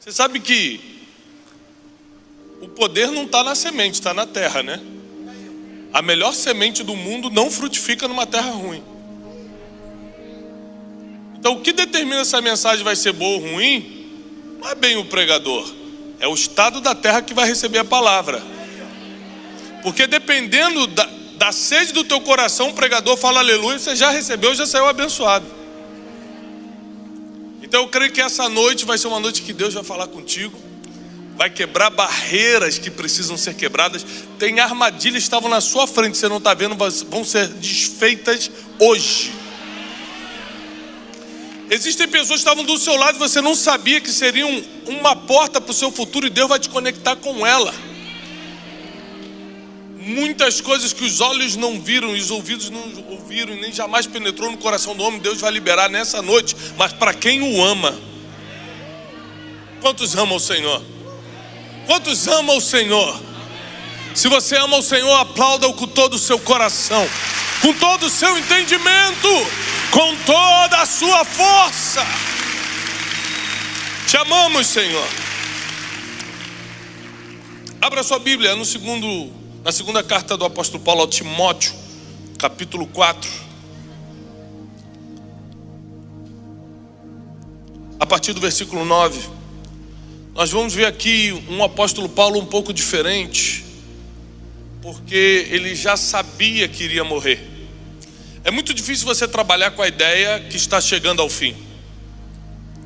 Você sabe que o poder não está na semente, está na terra, né? A melhor semente do mundo não frutifica numa terra ruim. Então o que determina se a mensagem vai ser boa ou ruim, não é bem o pregador, é o estado da terra que vai receber a palavra. Porque dependendo da sede do teu coração, o pregador fala aleluia, você já recebeu, já saiu abençoado. Então eu creio que essa noite vai ser uma noite que Deus vai falar contigo, vai quebrar barreiras que precisam ser quebradas. Tem armadilhas que estavam na sua frente, você não está vendo, vão ser desfeitas hoje. Existem pessoas que estavam do seu lado e você não sabia que seriam uma porta para o seu futuro, e Deus vai te conectar com ela. Muitas coisas que os olhos não viram e os ouvidos não ouviram e nem jamais penetrou no coração do homem, Deus vai liberar nessa noite, mas para quem o ama. Quantos amam o Senhor? Quantos amam o Senhor? Se você ama o Senhor, aplauda-o com todo o seu coração, com todo o seu entendimento, com toda a sua força. Te amamos, Senhor. Abra sua Bíblia na segunda carta do apóstolo Paulo ao Timóteo, capítulo 4. A partir do versículo 9. Nós vamos ver aqui um apóstolo Paulo um pouco diferente, porque ele já sabia que iria morrer. É muito difícil você trabalhar com a ideia que está chegando ao fim.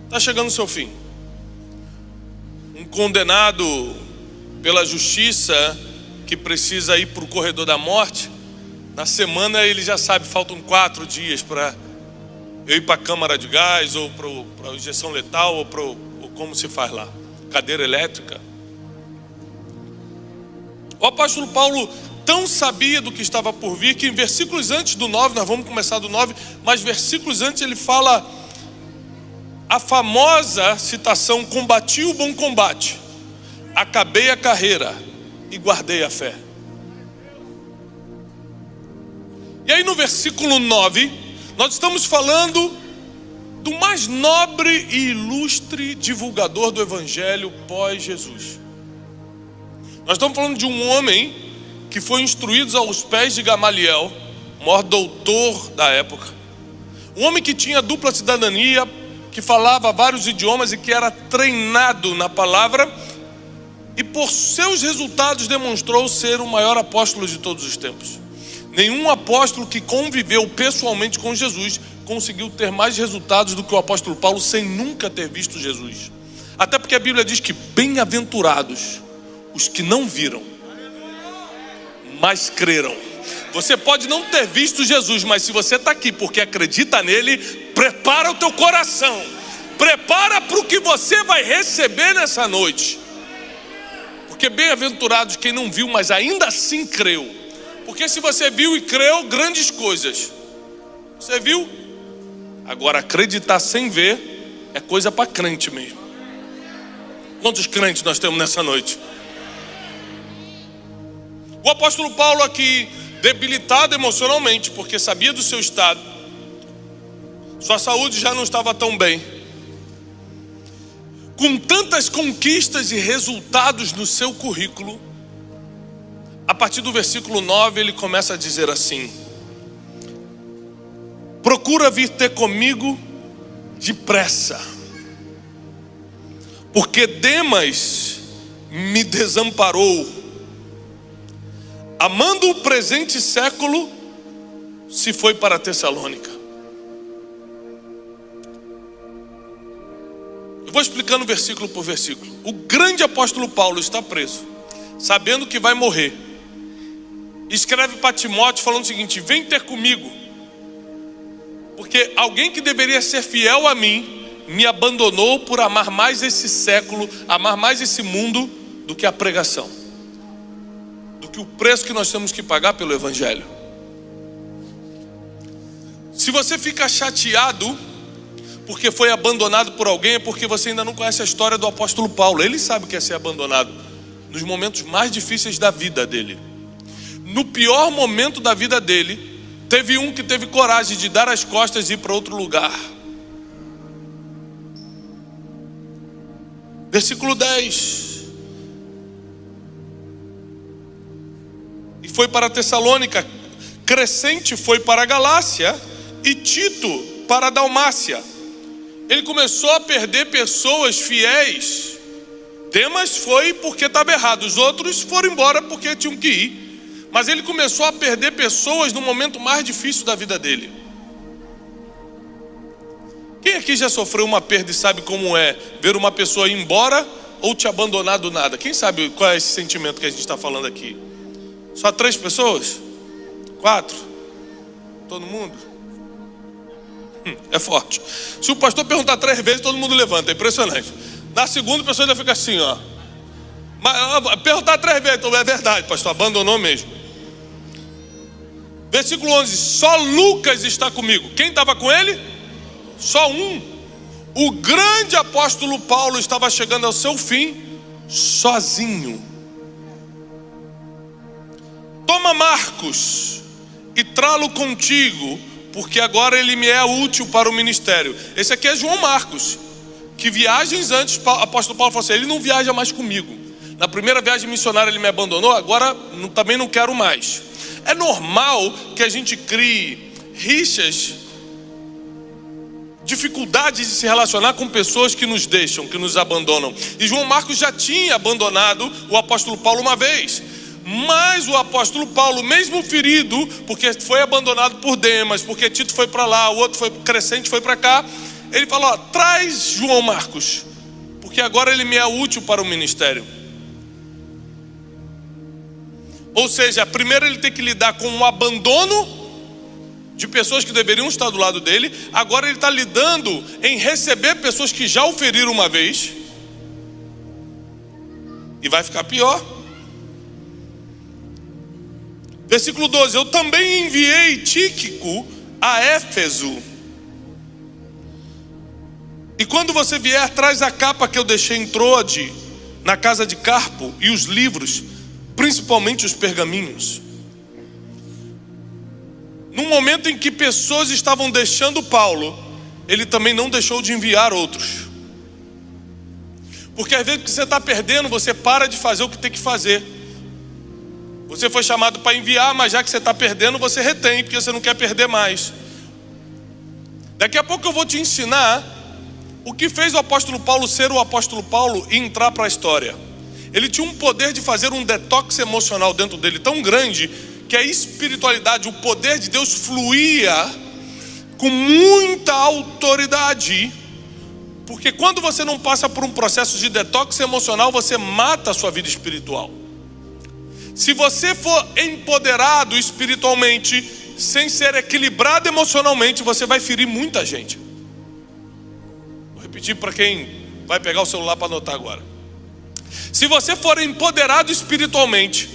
Está chegando ao seu fim. Um condenado pela justiça que precisa ir para o corredor da morte, na semana ele já sabe, faltam 4 dias para eu ir para a câmara de gás, ou para a injeção letal, ou como se faz lá, cadeira elétrica. O apóstolo Paulo tão sabia do que estava por vir, que em versículos antes do 9, nós vamos começar do 9, mas versículos antes ele fala a famosa citação: combati o bom combate, acabei a carreira e guardei a fé. E aí no versículo 9, nós estamos falando do mais nobre e ilustre divulgador do evangelho pós-Jesus. Nós estamos falando de um homem que foi instruído aos pés de Gamaliel, o maior doutor da época. Um homem que tinha dupla cidadania, que falava vários idiomas e que era treinado na palavra, e por seus resultados demonstrou ser o maior apóstolo de todos os tempos. Nenhum apóstolo que conviveu pessoalmente com Jesus conseguiu ter mais resultados do que o apóstolo Paulo, sem nunca ter visto Jesus. Até porque a Bíblia diz que bem-aventurados os que não viram, mas creram. Você pode não ter visto Jesus, mas se você está aqui porque acredita nele, prepara o teu coração, prepara para o que você vai receber nessa noite. Porque bem-aventurados quem não viu, mas ainda assim creu. Porque se você viu e creu, grandes coisas. Você viu? Agora acreditar sem ver é coisa para crente mesmo. Quantos crentes nós temos nessa noite? O apóstolo Paulo aqui, debilitado emocionalmente, porque sabia do seu estado, sua saúde já não estava tão bem, com tantas conquistas e resultados no seu currículo, a partir do versículo 9 ele começa a dizer assim: procura vir ter comigo depressa, porque Demas me desamparou, amando o presente século, se foi para Tessalônica. Eu vou explicando versículo por versículo. O grande apóstolo Paulo está preso, sabendo que vai morrer. Escreve para Timóteo falando o seguinte: vem ter comigo, porque alguém que deveria ser fiel a mim me abandonou por amar mais esse século, amar mais esse mundo do que a pregação, do que o preço que nós temos que pagar pelo evangelho. Se você fica chateado porque foi abandonado por alguém, é porque você ainda não conhece a história do apóstolo Paulo. Ele sabe o que é ser abandonado nos momentos mais difíceis da vida dele. No pior momento da vida dele, teve um que teve coragem de dar as costas e ir para outro lugar. Versículo 10. E foi para Tessalônica, Crescente foi para a Galácia e Tito para a Dalmácia. Ele começou a perder pessoas fiéis. Demas foi porque estava errado, os outros foram embora porque tinham que ir. Mas ele começou a perder pessoas no momento mais difícil da vida dele. Quem aqui já sofreu uma perda e sabe como é ver uma pessoa ir embora ou te abandonar do nada? Quem sabe qual é esse sentimento que a gente está falando aqui? Só 3 pessoas? 4? Todo mundo? É forte. Se o pastor perguntar 3 vezes, todo mundo levanta, é impressionante. Na segunda, a pessoa ainda fica assim, ó. Mas perguntar 3 vezes, então é verdade, pastor, abandonou mesmo. Versículo 11, só Lucas está comigo. Quem estava com ele? Só um. O grande apóstolo Paulo estava chegando ao seu fim, sozinho. Toma Marcos e trá-lo contigo, porque agora ele me é útil para o ministério. Esse aqui é João Marcos, que viagens antes, o apóstolo Paulo falou assim, ele não viaja mais comigo. Na primeira viagem missionária ele me abandonou, agora também não quero mais. É normal que a gente crie rixas, dificuldades de se relacionar com pessoas que nos deixam, que nos abandonam. E João Marcos já tinha abandonado o apóstolo Paulo uma vez. Mas o apóstolo Paulo, mesmo ferido, porque foi abandonado por Demas, porque Tito foi para lá, o outro foi Crescente, foi para cá, ele falou, ó, traz João Marcos, porque agora ele me é útil para o ministério. Ou seja, primeiro ele tem que lidar com um abandono de pessoas que deveriam estar do lado dele. Agora ele está lidando em receber pessoas que já o feriram uma vez. E vai ficar pior. Versículo 12, eu também enviei Tíquico a Éfeso. E quando você vier, traz a capa que eu deixei em Troade, na casa de Carpo, e os livros, principalmente os pergaminhos. No momento em que pessoas estavam deixando Paulo, ele também não deixou de enviar outros. Porque às vezes que você está perdendo, você para de fazer o que tem que fazer. Você foi chamado para enviar, mas já que você está perdendo, você retém, porque você não quer perder mais. Daqui a pouco eu vou te ensinar o que fez o apóstolo Paulo ser o apóstolo Paulo e entrar para a história. Ele tinha um poder de fazer um detox emocional dentro dele tão grande, que a espiritualidade, o poder de Deus fluía com muita autoridade. Porque quando você não passa por um processo de detox emocional, você mata a sua vida espiritual. Se você for empoderado espiritualmente, sem ser equilibrado emocionalmente, você vai ferir muita gente. Vou repetir para quem vai pegar o celular para anotar agora. Se você for empoderado espiritualmente,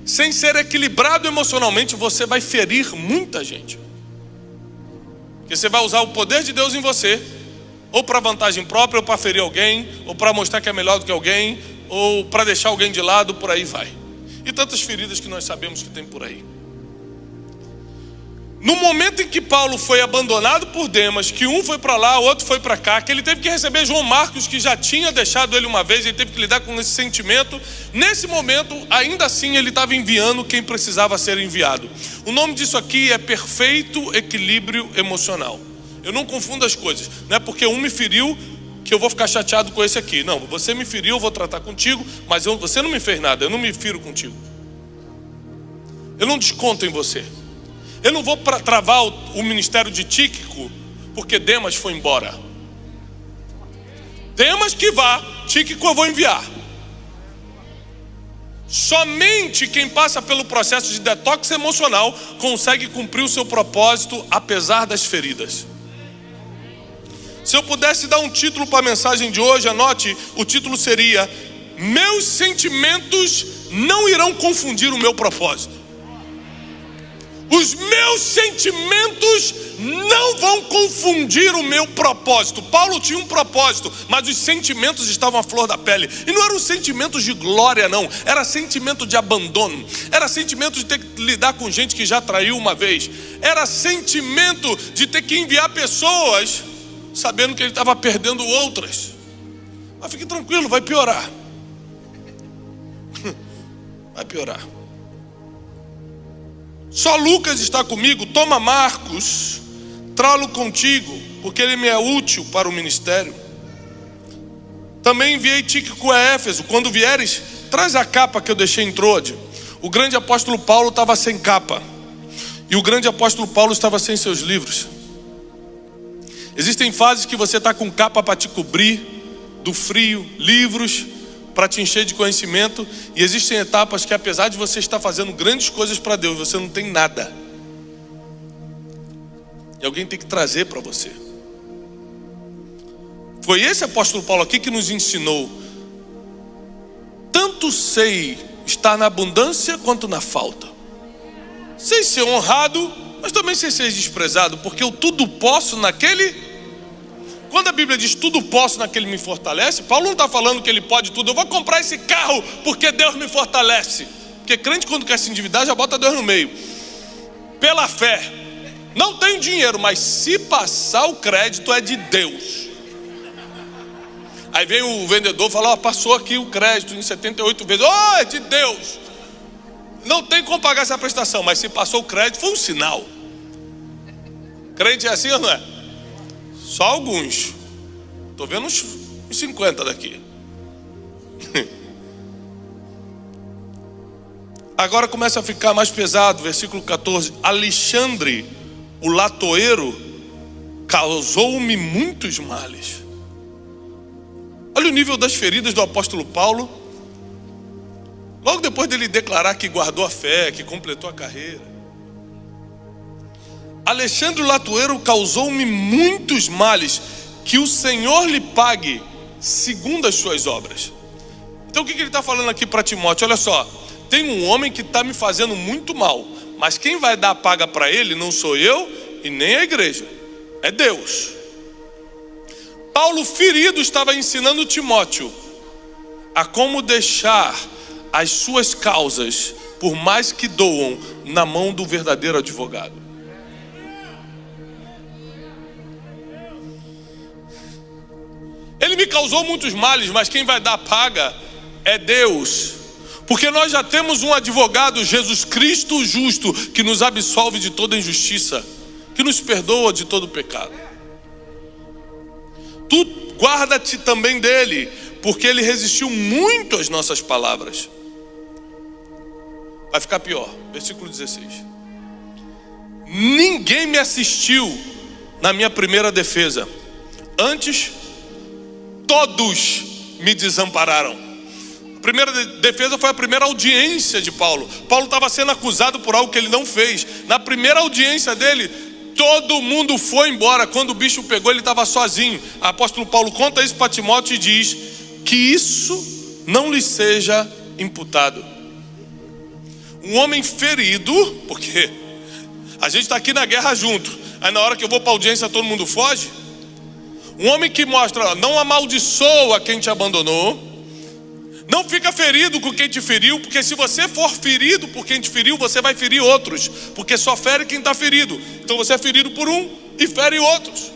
sem ser equilibrado emocionalmente, você vai ferir muita gente. Porque você vai usar o poder de Deus em você, ou para vantagem própria, ou para ferir alguém, ou para mostrar que é melhor do que alguém, ou para deixar alguém de lado, por aí vai. E tantas feridas que nós sabemos que tem por aí. No momento em que Paulo foi abandonado por Demas, que um foi para lá, o outro foi para cá, que ele teve que receber João Marcos, que já tinha deixado ele uma vez, ele teve que lidar com esse sentimento. Nesse momento, ainda assim, ele estava enviando quem precisava ser enviado. O nome disso aqui é perfeito equilíbrio emocional. Eu não confundo as coisas. Não é porque um me feriu que eu vou ficar chateado com esse aqui. Não, você me feriu, eu vou tratar contigo, mas você não me fez nada, eu não me firo contigo. Eu não desconto em você. Eu não vou travar o ministério de Tíquico porque Demas foi embora. Demas que vá, Tíquico eu vou enviar. Somente quem passa pelo processo de detox emocional consegue cumprir o seu propósito apesar das feridas. Se eu pudesse dar um título para a mensagem de hoje, anote, o título seria: meus sentimentos não irão confundir o meu propósito. Os meus sentimentos não vão confundir o meu propósito. Paulo tinha um propósito, mas os sentimentos estavam à flor da pele. E não eram sentimentos de glória, não. Era sentimento de abandono. Era sentimento de ter que lidar com gente que já traiu uma vez. Era sentimento de ter que enviar pessoas sabendo que ele estava perdendo outras. Mas fique tranquilo, vai piorar. Vai piorar. Só Lucas está comigo, toma Marcos, trá-lo contigo, porque ele me é útil para o ministério. Também enviei Tíquico a Éfeso. Quando vieres, traz a capa que eu deixei em Troade. O grande apóstolo Paulo estava sem capa. E o grande apóstolo Paulo estava sem seus livros. Existem fases que você está com capa para te cobrir do frio, livros para te encher de conhecimento. E existem etapas que, apesar de você estar fazendo grandes coisas para Deus, você não tem nada. E alguém tem que trazer para você. Foi esse apóstolo Paulo aqui que nos ensinou: tanto sei estar na abundância quanto na falta. Sei ser honrado, mas também sei ser desprezado, porque eu tudo posso naquele... Quando a Bíblia diz tudo posso naquele me fortalece, Paulo não está falando que ele pode tudo. Eu vou comprar esse carro porque Deus me fortalece. Porque crente, quando quer se endividar, já bota Deus no meio. Pela fé. Não tenho dinheiro, mas se passar o crédito é de Deus. Aí vem o vendedor e fala: passou aqui o crédito em 78 vezes. É de Deus. Não tem como pagar essa prestação, mas se passou o crédito foi um sinal. Crente é assim ou não é? Só alguns. Estou vendo uns 50 daqui. Agora começa a ficar mais pesado, versículo 14. Alexandre, o latoeiro, causou-me muitos males. Olha o nível das feridas do apóstolo Paulo. Logo depois dele declarar que guardou a fé, que completou a carreira. Alexandre o latoeiro causou-me muitos males, que o Senhor lhe pague segundo as suas obras. Então o que ele está falando aqui para Timóteo? Olha só, tem um homem que está me fazendo muito mal, mas quem vai dar a paga para ele não sou eu e nem a igreja, é Deus. Paulo, ferido, estava ensinando Timóteo a como deixar as suas causas, por mais que doam, na mão do verdadeiro advogado. Ele me causou muitos males, mas quem vai dar a paga é Deus. Porque nós já temos um advogado, Jesus Cristo justo, que nos absolve de toda injustiça, que nos perdoa de todo pecado. Tu guarda-te também dele, porque ele resistiu muito às nossas palavras. Vai ficar pior, versículo 16. Ninguém me assistiu na minha primeira defesa. Antes, todos me desampararam. A primeira defesa foi a primeira audiência de Paulo. Paulo estava sendo acusado por algo que ele não fez. Na primeira audiência dele, todo mundo foi embora. Quando o bicho pegou, ele estava sozinho. O apóstolo Paulo conta isso para Timóteo e diz que isso não lhe seja imputado. Um homem ferido, porque a gente está aqui na guerra junto, aí na hora que eu vou para a audiência todo mundo foge. Um homem que mostra: não amaldiçoa quem te abandonou, não fica ferido com quem te feriu, porque se você for ferido por quem te feriu, você vai ferir outros, porque só fere quem está ferido. Então você é ferido por um e fere outros.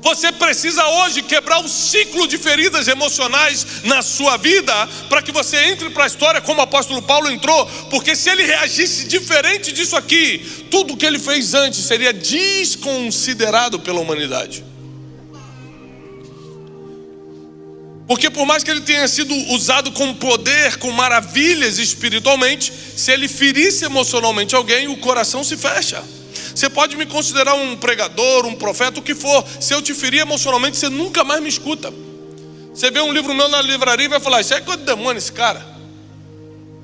Você precisa hoje quebrar o ciclo de feridas emocionais na sua vida, para que você entre para a história como o apóstolo Paulo entrou. Porque se ele reagisse diferente disso aqui, tudo que ele fez antes seria desconsiderado pela humanidade. Porque por mais que ele tenha sido usado com poder, com maravilhas espiritualmente, se ele ferisse emocionalmente alguém, o coração se fecha. Você pode me considerar um pregador, um profeta, o que for. Se eu te ferir emocionalmente, você nunca mais me escuta. Você vê um livro meu na livraria e vai falar: isso é coisa de demônio esse cara.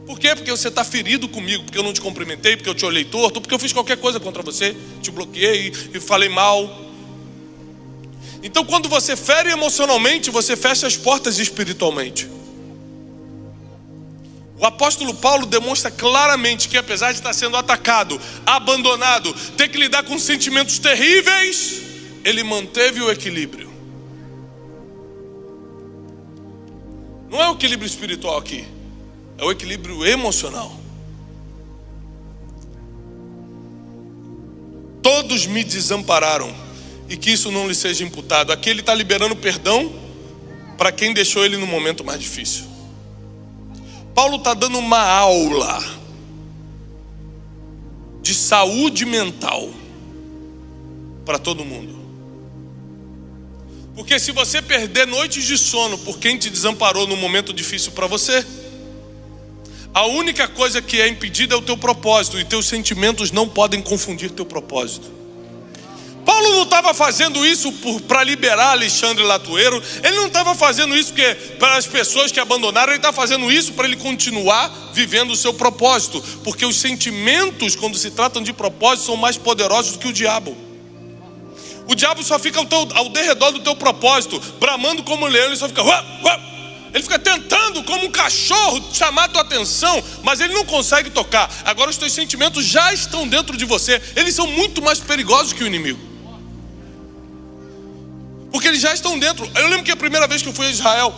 Por quê? Porque você está ferido comigo, porque eu não te cumprimentei, porque eu te olhei torto, porque eu fiz qualquer coisa contra você, te bloqueei e falei mal. Então quando você fere emocionalmente, você fecha as portas espiritualmente. O apóstolo Paulo demonstra claramente que, apesar de estar sendo atacado, abandonado, ter que lidar com sentimentos terríveis, ele manteve o equilíbrio. Não é o equilíbrio espiritual aqui, é o equilíbrio emocional. Todos me desampararam, e que isso não lhe seja imputado. Aqui ele está liberando perdão para quem deixou ele no momento mais difícil. Paulo está dando uma aula de saúde mental para todo mundo. Porque se você perder noites de sono por quem te desamparou num momento difícil para você, a única coisa que é impedida é o teu propósito, e teus sentimentos não podem confundir teu propósito. Paulo não estava fazendo isso para liberar Alexandre Latuero, ele não estava fazendo isso para as pessoas que abandonaram, ele está fazendo isso para ele continuar vivendo o seu propósito, porque os sentimentos, quando se tratam de propósito, são mais poderosos do que o diabo. O diabo só fica ao derredor do teu propósito, bramando como um leão, ele só fica... Ele fica tentando, como um cachorro, chamar a tua atenção, mas ele não consegue tocar. Agora os teus sentimentos já estão dentro de você. Eles são muito mais perigosos que o inimigo, porque eles já estão dentro. Eu lembro que a primeira vez que eu fui a Israel,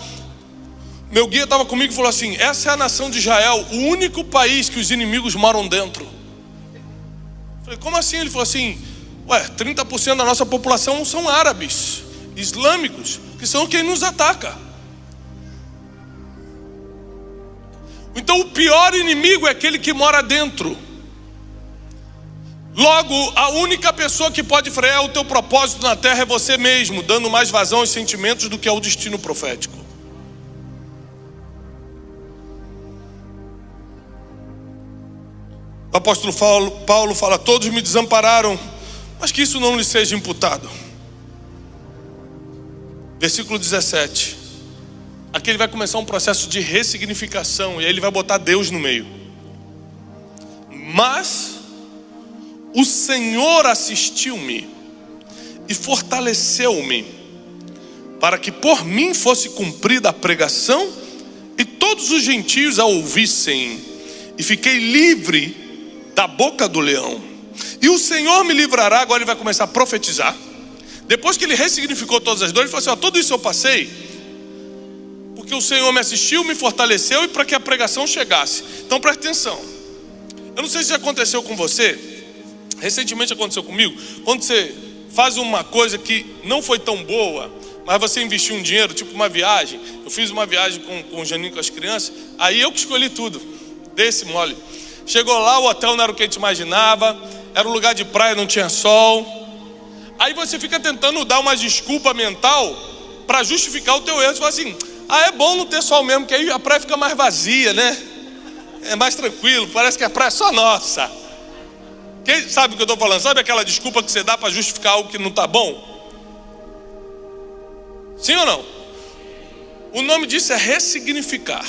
meu guia estava comigo e falou assim: essa é a nação de Israel, o único país que os inimigos moram dentro. Eu falei, como assim? Ele falou assim: 30% da nossa população são árabes, islâmicos, que são quem nos ataca. Então o pior inimigo é aquele que mora dentro. Logo, a única pessoa que pode frear o teu propósito na terra é você mesmo, dando mais vazão aos sentimentos do que ao destino profético. O apóstolo Paulo fala: todos me desampararam, mas que isso não lhe seja imputado. Versículo 17. Aqui ele vai começar um processo de ressignificação, e aí ele vai botar Deus no meio. Mas o Senhor assistiu-me e fortaleceu-me, para que por mim fosse cumprida a pregação e todos os gentios a ouvissem, e fiquei livre da boca do leão. E o Senhor me livrará. Agora ele vai começar a profetizar. Depois que ele ressignificou todas as dores, ele falou assim: tudo isso eu passei porque o Senhor me assistiu, me fortaleceu, e para que a pregação chegasse. Então preste atenção. Eu não sei se já aconteceu com você, recentemente aconteceu comigo, quando você faz uma coisa que não foi tão boa, mas você investiu um dinheiro, tipo uma viagem. Eu fiz uma viagem com o Janinho, com as crianças, aí eu que escolhi tudo, desse mole. Chegou lá, o hotel não era o que a gente imaginava, era um lugar de praia, não tinha sol. Aí você fica tentando dar uma desculpa mental para justificar o teu erro. Você fala assim: é bom não ter sol mesmo, que aí a praia fica mais vazia, né? É mais tranquilo, parece que a praia é só nossa. Quem sabe o que eu estou falando? Sabe aquela desculpa que você dá para justificar algo que não está bom? Sim ou não? O nome disso é ressignificar.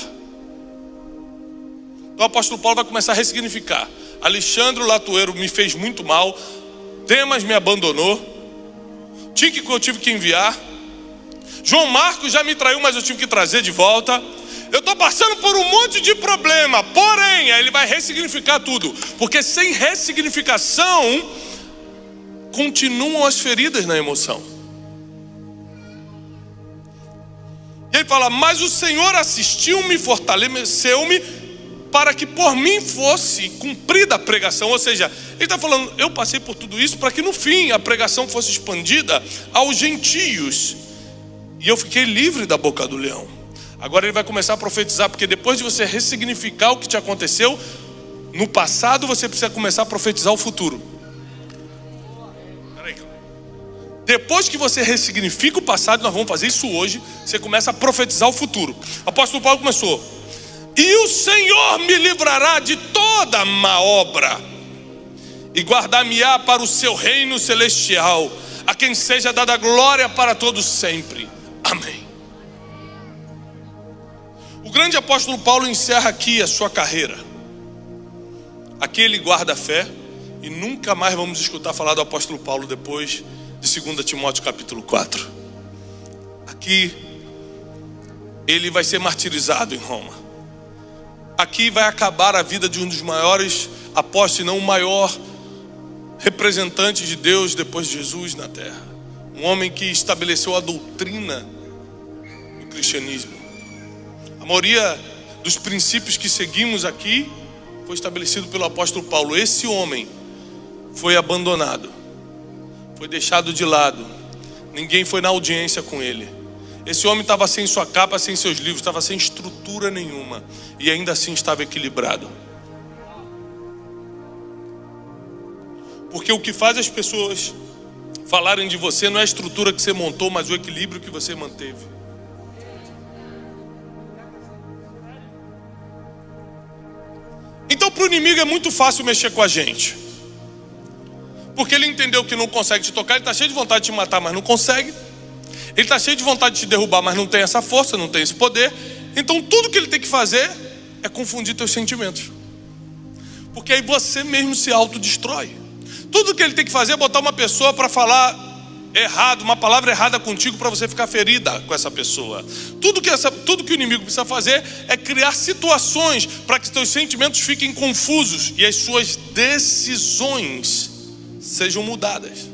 Então o apóstolo Paulo vai começar a ressignificar. Alexandre Latuero me fez muito mal, Demas me abandonou, Tíquico eu tive que enviar, João Marcos já me traiu, mas eu tive que trazer de volta. Eu estou passando por um monte de problema, porém, aí ele vai ressignificar tudo, porque sem ressignificação continuam as feridas na emoção. E ele fala: mas o Senhor assistiu-me, fortaleceu-me, para que por mim fosse cumprida a pregação. Ou seja, ele está falando: eu passei por tudo isso para que no fim a pregação fosse expandida aos gentios, e eu fiquei livre da boca do leão. Agora ele vai começar a profetizar, porque depois de você ressignificar o que te aconteceu no passado, você precisa começar a profetizar o futuro. Peraí. Depois que você ressignifica o passado, nós vamos fazer isso hoje, você começa a profetizar o futuro. O apóstolo Paulo começou: e o Senhor me livrará de toda má obra, e guardar-me-á para o seu reino celestial, a quem seja dada glória para todos sempre. Amém. O grande apóstolo Paulo encerra aqui a sua carreira. Aqui ele guarda a fé, e nunca mais vamos escutar falar do apóstolo Paulo depois de 2 Timóteo capítulo 4. Aqui ele vai ser martirizado em Roma. Aqui vai acabar a vida de um dos maiores apóstolos, se não o maior representante de Deus depois de Jesus na terra. Um homem que estabeleceu a doutrina do cristianismo. A maioria dos princípios que seguimos aqui foi estabelecido pelo apóstolo Paulo. Esse homem foi abandonado, foi deixado de lado, ninguém foi na audiência com ele. Esse homem estava sem sua capa, sem seus livros, estava sem estrutura nenhuma, e ainda assim estava equilibrado. Porque o que faz as pessoas falarem de você não é a estrutura que você montou, mas o equilíbrio que você manteve. Então para o inimigo é muito fácil mexer com a gente, porque ele entendeu que não consegue te tocar. Ele está cheio de vontade de te matar, mas não consegue. Ele está cheio de vontade de te derrubar, mas não tem essa força, não tem esse poder. Então tudo que ele tem que fazer é confundir teus sentimentos, porque aí você mesmo se autodestrói. Tudo que ele tem que fazer é botar uma pessoa para falar errado, uma palavra errada contigo, para você ficar ferida com essa pessoa. Tudo que o inimigo precisa fazer é criar situações para que seus sentimentos fiquem confusos e as suas decisões sejam mudadas.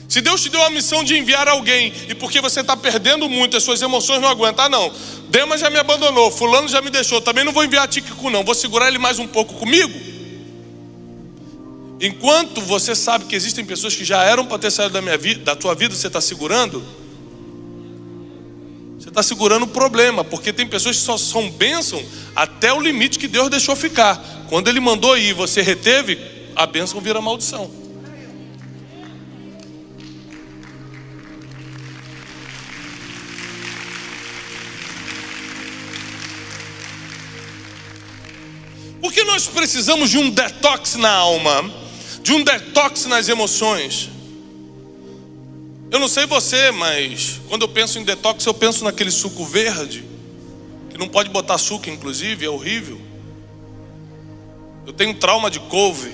Se Deus te deu a missão de enviar alguém, e porque você está perdendo muito, as suas emoções não aguentam, não, Demas já me abandonou, fulano já me deixou, também não vou enviar Tíquico não, vou segurar ele mais um pouco comigo. Enquanto você sabe que existem pessoas que já eram para ter saído da tua vida, você está segurando o problema, porque tem pessoas que só são bênção até o limite que Deus deixou ficar. Quando Ele mandou ir e você reteve, a bênção vira maldição. Porque nós precisamos de um detox na alma, de um detox nas emoções. Eu não sei você, mas quando eu penso em detox, eu penso naquele suco verde, que não pode botar açúcar, inclusive, é horrível. Eu tenho trauma de couve.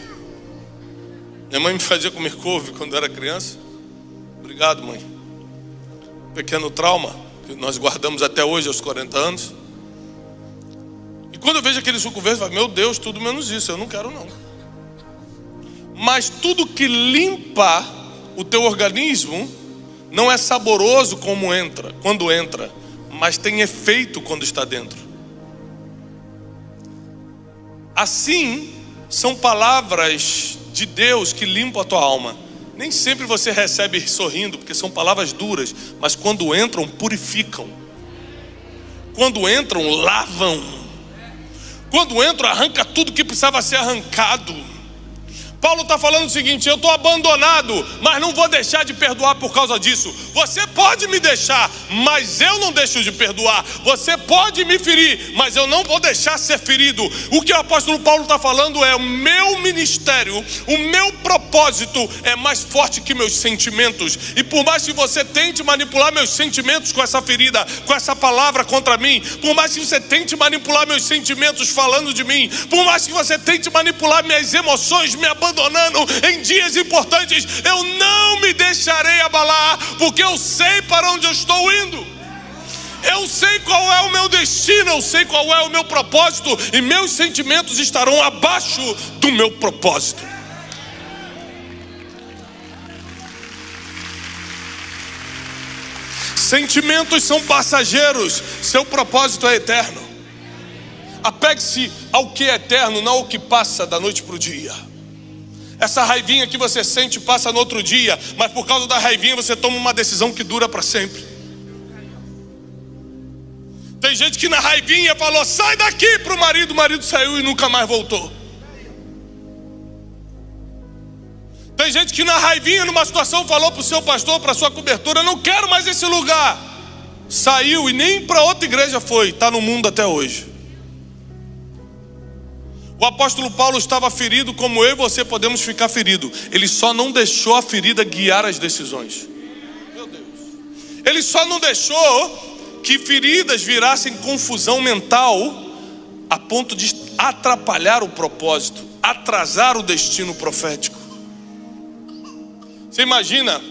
Minha mãe me fazia comer couve quando eu era criança. Obrigado, mãe. Pequeno trauma que nós guardamos até hoje, aos 40 anos. E quando eu vejo aquele suco verde, eu falo, meu Deus, tudo menos isso, eu não quero não. Mas tudo que limpa o teu organismo não é saboroso quando entra, mas tem efeito quando está dentro. Assim, são palavras de Deus que limpam a tua alma. Nem sempre você recebe sorrindo, porque são palavras duras, mas quando entram, purificam. Quando entram, lavam. Quando entram, arranca tudo que precisava ser arrancado. Paulo está falando o seguinte: eu estou abandonado, mas não vou deixar de perdoar por causa disso. Você pode me deixar, mas eu não deixo de perdoar. Você pode me ferir, mas eu não vou deixar ser ferido. O que o apóstolo Paulo está falando é: o meu ministério, o meu propósito é mais forte que meus sentimentos. E por mais que você tente manipular meus sentimentos com essa ferida, com essa palavra contra mim, por mais que você tente manipular meus sentimentos falando de mim, por mais que você tente manipular minhas emoções, me abandonando em dias importantes, eu não me deixarei abalar, porque eu sei para onde eu estou indo. Eu sei qual é o meu destino, eu sei qual é o meu propósito, e meus sentimentos estarão abaixo do meu propósito. Sentimentos são passageiros, seu propósito é eterno. Apegue-se ao que é eterno, não ao que passa da noite para o dia. Essa raivinha que você sente passa no outro dia, mas por causa da raivinha você toma uma decisão que dura para sempre. Tem gente que na raivinha falou, sai daqui para o marido saiu e nunca mais voltou. Tem gente que na raivinha, numa situação, falou para o seu pastor, para a sua cobertura, não quero mais esse lugar. Saiu e nem para outra igreja foi, está no mundo até hoje. O apóstolo Paulo estava ferido como eu e você podemos ficar ferido. Ele só não deixou a ferida guiar as decisões. Meu Deus. Ele só não deixou que feridas virassem confusão mental a ponto de atrapalhar o propósito, atrasar o destino profético. Você imagina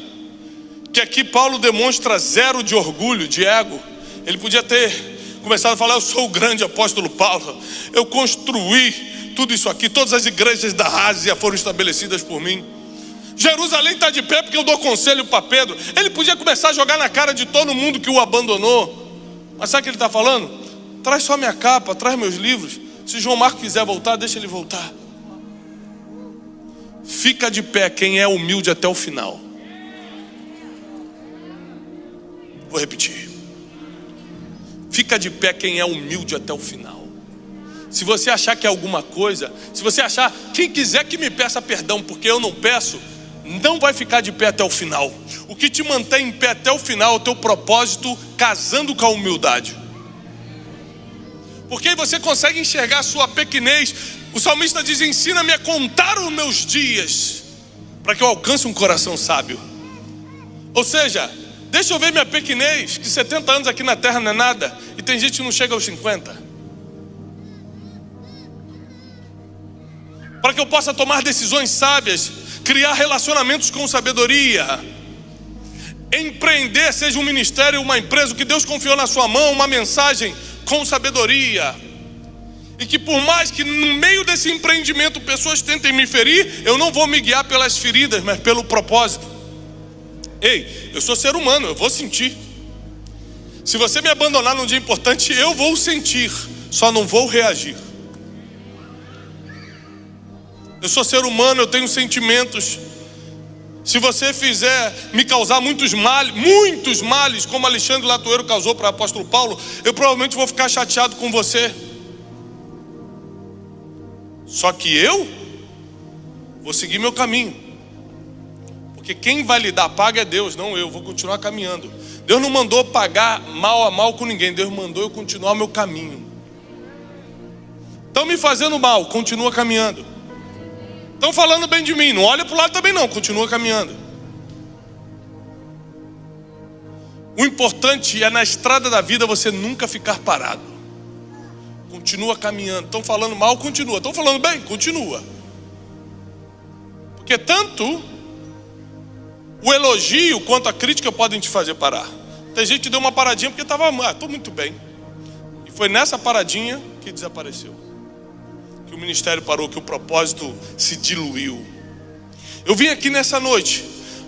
que aqui Paulo demonstra zero de orgulho, de ego. Ele podia ter começado a falar, eu sou o grande apóstolo Paulo, eu construí tudo isso aqui, todas as igrejas da Ásia foram estabelecidas por mim. Jerusalém está de pé porque eu dou conselho para Pedro. Ele podia começar a jogar na cara de todo mundo que o abandonou. Mas sabe o que ele está falando? Traz só minha capa, traz meus livros. Se João Marcos quiser voltar, deixa ele voltar. Fica de pé quem é humilde até o final. Vou repetir. Fica de pé quem é humilde até o final. Se você achar que é alguma coisa, se você achar, quem quiser que me peça perdão, porque eu não peço, não vai ficar de pé até o final. O que te mantém em pé até o final é o teu propósito casando com a humildade. Porque aí você consegue enxergar a sua pequenez. O salmista diz: ensina-me a contar os meus dias, para que eu alcance um coração sábio. Ou seja, deixa eu ver minha pequenez, que 70 anos aqui na terra não é nada, e tem gente que não chega aos 50. Para que eu possa tomar decisões sábias, criar relacionamentos com sabedoria, empreender, seja um ministério, uma empresa, o que Deus confiou na sua mão, uma mensagem com sabedoria. E que por mais que no meio desse empreendimento pessoas tentem me ferir, eu não vou me guiar pelas feridas, mas pelo propósito. Ei, eu sou ser humano, eu vou sentir. Se você me abandonar num dia importante, eu vou sentir, só não vou reagir. Eu sou ser humano, eu tenho sentimentos. Se você fizer me causar muitos males, como Alexandre Latoeiro causou para o apóstolo Paulo, eu provavelmente vou ficar chateado com você. Só que eu vou seguir meu caminho. Porque quem vai lhe dar paga é Deus, não eu. Vou continuar caminhando. Deus não mandou pagar mal a mal com ninguém. Deus mandou eu continuar meu caminho. Estão me fazendo mal, continua caminhando. Estão falando bem de mim, não olha para o lado também não, continua caminhando. O importante é na estrada da vida você nunca ficar parado. Continua caminhando. Estão falando mal, continua. Estão falando bem, continua. Porque tanto o elogio quanto a crítica podem te fazer parar. Tem gente que deu uma paradinha porque estava, estou muito bem. E foi nessa paradinha que desapareceu. Que o ministério parou, que o propósito se diluiu. Eu vim aqui nessa noite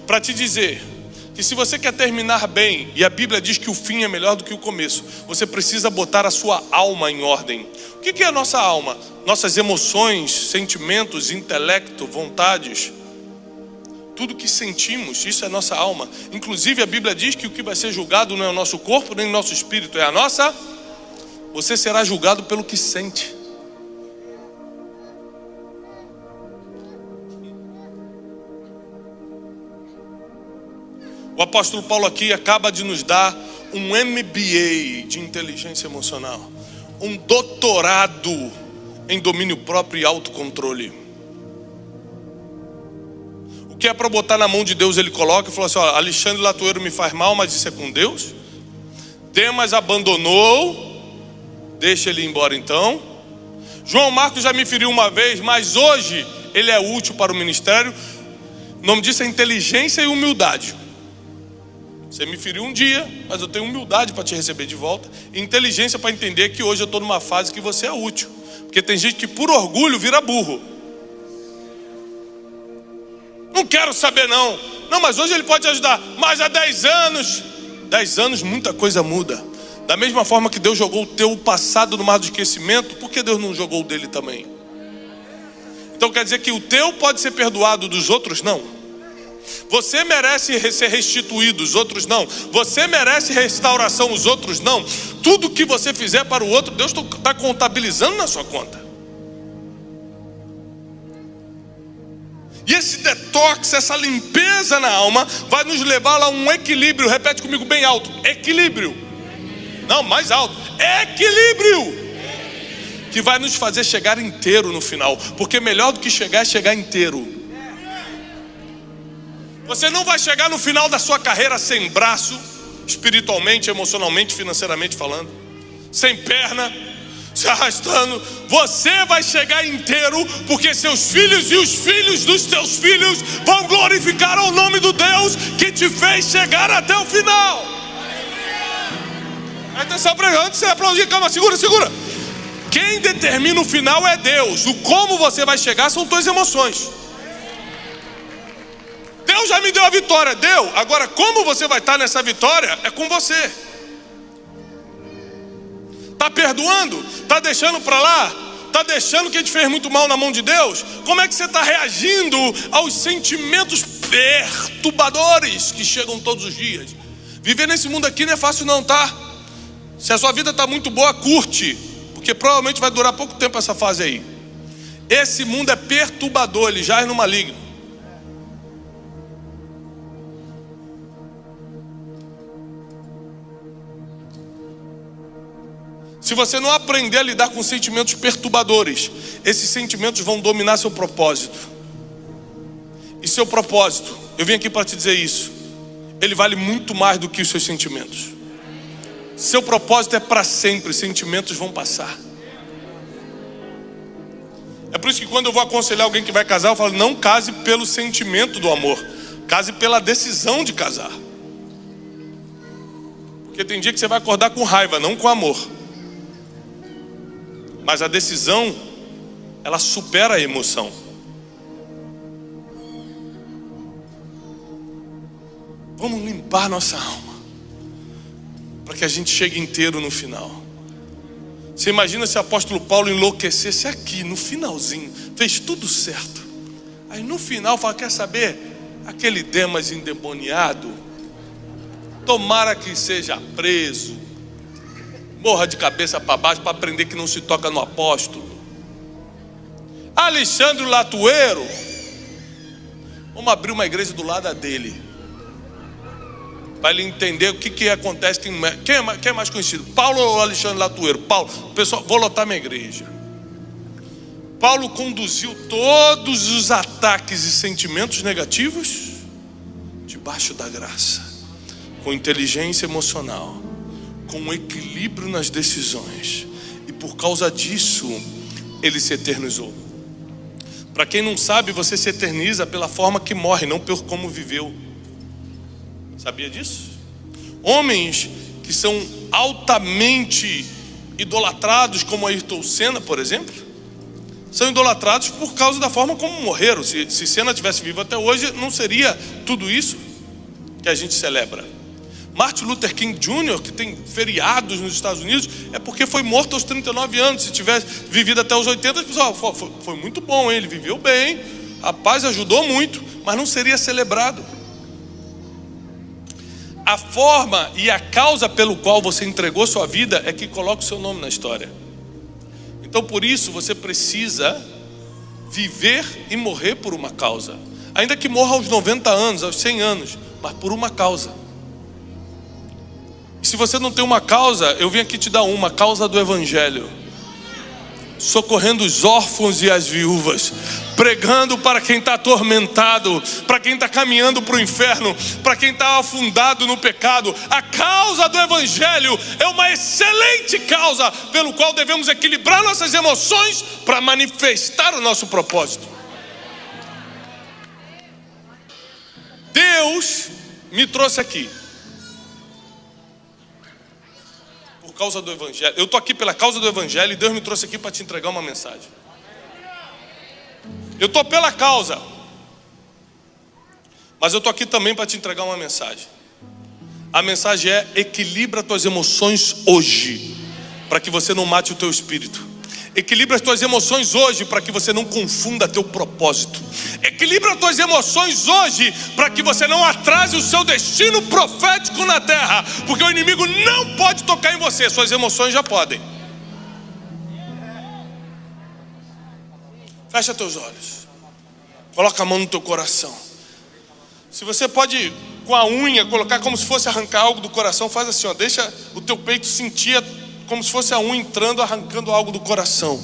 para te dizer que se você quer terminar bem, e a Bíblia diz que o fim é melhor do que o começo, você precisa botar a sua alma em ordem. O que é a nossa alma? Nossas emoções, sentimentos, intelecto, vontades. Tudo que sentimos, isso é nossa alma. Inclusive a Bíblia diz que o que vai ser julgado não é o nosso corpo, nem o nosso espírito, é a nossa. Você será julgado pelo que sente. O apóstolo Paulo aqui acaba de nos dar um MBA de inteligência emocional, um doutorado em domínio próprio e autocontrole. O que é para botar na mão de Deus ele coloca e falou assim: ó, Alexandre Latoeiro me faz mal, mas isso é com Deus. Demas abandonou, deixa ele ir embora então. João Marcos já me feriu uma vez, mas hoje ele é útil para o ministério. O nome disso é inteligência e humildade. Você me feriu um dia, mas eu tenho humildade para te receber de volta, e inteligência para entender que hoje eu estou numa fase que você é útil. Porque tem gente que por orgulho vira burro. Não quero saber não. Não, mas hoje ele pode ajudar. Mas há 10 anos muita coisa muda. Da mesma forma que Deus jogou o teu passado no mar do esquecimento, por que Deus não jogou o dele também? Então quer dizer que o teu pode ser perdoado, dos outros não. Você merece ser restituído, os outros não. Você merece restauração, os outros não. Tudo que você fizer para o outro, Deus está contabilizando na sua conta. E esse detox, essa limpeza na alma, vai nos levar a um equilíbrio. Repete comigo bem alto: equilíbrio. Não, mais alto: equilíbrio. Que vai nos fazer chegar inteiro no final. Porque melhor do que chegar é chegar inteiro. Você não vai chegar no final da sua carreira sem braço, espiritualmente, emocionalmente, financeiramente falando, sem perna, se arrastando. Você vai chegar inteiro, porque seus filhos e os filhos dos teus filhos vão glorificar o nome do Deus que te fez chegar até o final. Atenção, antes de você aplaudir, calma, segura. Quem determina o final é Deus. O como você vai chegar são tuas emoções. Deus já me deu a vitória, deu. Agora como você vai estar nessa vitória é com você. Está perdoando? Está deixando para lá? Está deixando quem te fez muito mal na mão de Deus? Como é que você está reagindo aos sentimentos perturbadores que chegam todos os dias? Viver nesse mundo aqui não é fácil não, tá? Se a sua vida está muito boa, curte, porque provavelmente vai durar pouco tempo essa fase aí. Esse mundo é perturbador, ele jaz no maligno. Se você não aprender a lidar com sentimentos perturbadores, esses sentimentos vão dominar seu propósito. E seu propósito, eu vim aqui para te dizer isso, ele vale muito mais do que os seus sentimentos. Seu propósito é para sempre, sentimentos vão passar. É por isso que quando eu vou aconselhar alguém que vai casar, eu falo, não case pelo sentimento do amor, case pela decisão de casar. Porque tem dia que você vai acordar com raiva, não com amor. Mas a decisão, ela supera a emoção. Vamos limpar nossa alma, para que a gente chegue inteiro no final. Você imagina se o apóstolo Paulo enlouquecesse aqui, no finalzinho, fez tudo certo. Aí no final fala, quer saber? Aquele Demas endemoniado, tomara que seja preso, morra de cabeça para baixo para aprender que não se toca no apóstolo. Alexandre Latueiro, vamos abrir uma igreja do lado dele, para ele entender o que acontece. Quem é mais conhecido? Paulo ou Alexandre Latueiro? Paulo. Pessoal, vou lotar minha igreja. Paulo conduziu todos os ataques e sentimentos negativos debaixo da graça, com inteligência emocional, com equilíbrio nas decisões, e por causa disso ele se eternizou. Para quem não sabe, você se eterniza pela forma que morre, não por como viveu. Sabia disso? Homens que são altamente idolatrados, como Ayrton Senna, por exemplo, são idolatrados por causa da forma como morreram. Se Senna tivesse vivo até hoje, não seria tudo isso que a gente celebra. Martin Luther King Jr., que tem feriados nos Estados Unidos, é porque foi morto aos 39 anos. Se tivesse vivido até os 80, pessoal, foi muito bom, ele viveu bem, a paz ajudou muito, mas não seria celebrado. A forma e a causa pelo qual você entregou sua vida é que coloca o seu nome na história. Então por isso você precisa viver e morrer por uma causa. Ainda que morra aos 90 anos, aos 100 anos, mas por uma causa. E se você não tem uma causa, eu vim aqui te dar uma causa do Evangelho. Socorrendo os órfãos e as viúvas, pregando para quem está atormentado, para quem está caminhando para o inferno, para quem está afundado no pecado. A causa do Evangelho é uma excelente causa pelo qual devemos equilibrar nossas emoções para manifestar o nosso propósito. Deus me trouxe aqui por causa do Evangelho. Eu estou aqui pela causa do Evangelho e Deus me trouxe aqui para te entregar uma mensagem. Eu estou pela causa, mas eu estou aqui também para te entregar uma mensagem. A mensagem é: equilibra as tuas emoções hoje, para que você não mate o teu espírito. Equilibra as tuas emoções hoje, para que você não confunda teu propósito. Equilibra as tuas emoções hoje, para que você não atrase o seu destino profético na terra, porque o inimigo não pode tocar em você, suas emoções já podem. Fecha teus olhos, coloca a mão no teu coração. Se você pode com a unha colocar como se fosse arrancar algo do coração, faz assim, ó, deixa o teu peito sentir como se fosse a unha entrando, arrancando algo do coração.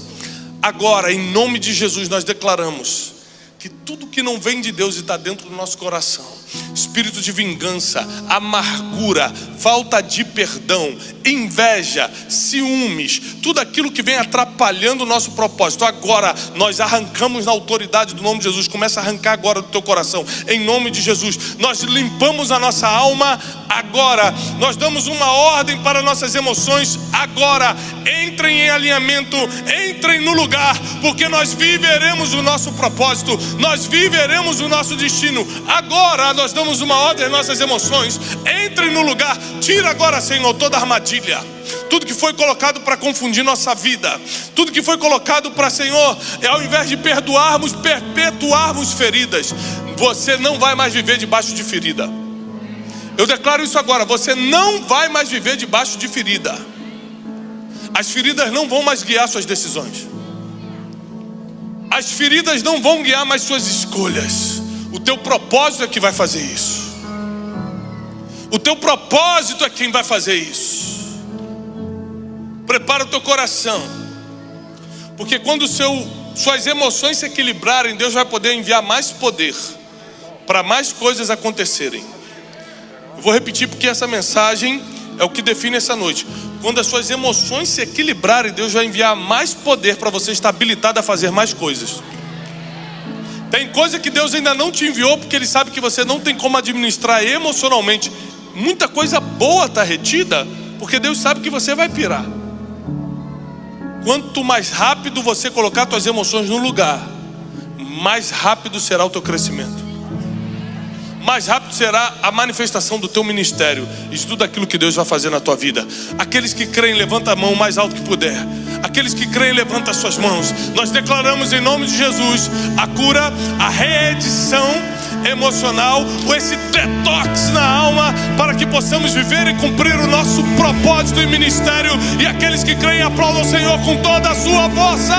Agora, em nome de Jesus, nós declaramos que tudo que não vem de Deus e está dentro do nosso coração, espírito de vingança, amargura, falta de perdão, inveja, ciúmes, tudo aquilo que vem atrapalhando o nosso propósito, agora nós arrancamos na autoridade do nome de Jesus. Começa a arrancar agora do teu coração, em nome de Jesus. Nós limpamos a nossa alma agora, nós damos uma ordem para nossas emoções agora. Entrem em alinhamento, entrem no lugar, porque nós viveremos o nosso propósito, nós viveremos o nosso destino. Agora nós damos uma ordem às nossas emoções. Entrem no lugar. Tira agora, Senhor, toda armadilha, tudo que foi colocado para confundir nossa vida, tudo que foi colocado para, Senhor, ao invés de perdoarmos, perpetuarmos feridas. Você não vai mais viver debaixo de ferida. Eu declaro isso agora: você não vai mais viver debaixo de ferida. As feridas não vão mais guiar suas decisões. As feridas não vão guiar mais suas escolhas. O teu propósito é que vai fazer isso. O teu propósito é quem vai fazer isso. Prepara o teu coração, porque quando suas emoções se equilibrarem, Deus vai poder enviar mais poder para mais coisas acontecerem. Eu vou repetir, porque essa mensagem é o que define essa noite. Quando as suas emoções se equilibrarem, Deus vai enviar mais poder para você estar habilitado a fazer mais coisas. Tem coisa que Deus ainda não te enviou, porque Ele sabe que você não tem como administrar emocionalmente. Muita coisa boa está retida, porque Deus sabe que você vai pirar. Quanto mais rápido você colocar suas emoções no lugar, mais rápido será o teu crescimento. Mais rápido será a manifestação do teu ministério e de tudo aquilo que Deus vai fazer na tua vida. Aqueles que creem, levanta a mão o mais alto que puder. Aqueles que creem, levanta as suas mãos. Nós declaramos em nome de Jesus a cura, a reedição emocional, esse detox na alma, para que possamos viver e cumprir o nosso propósito e ministério. E aqueles que creem, aplaudam o Senhor com toda a sua força.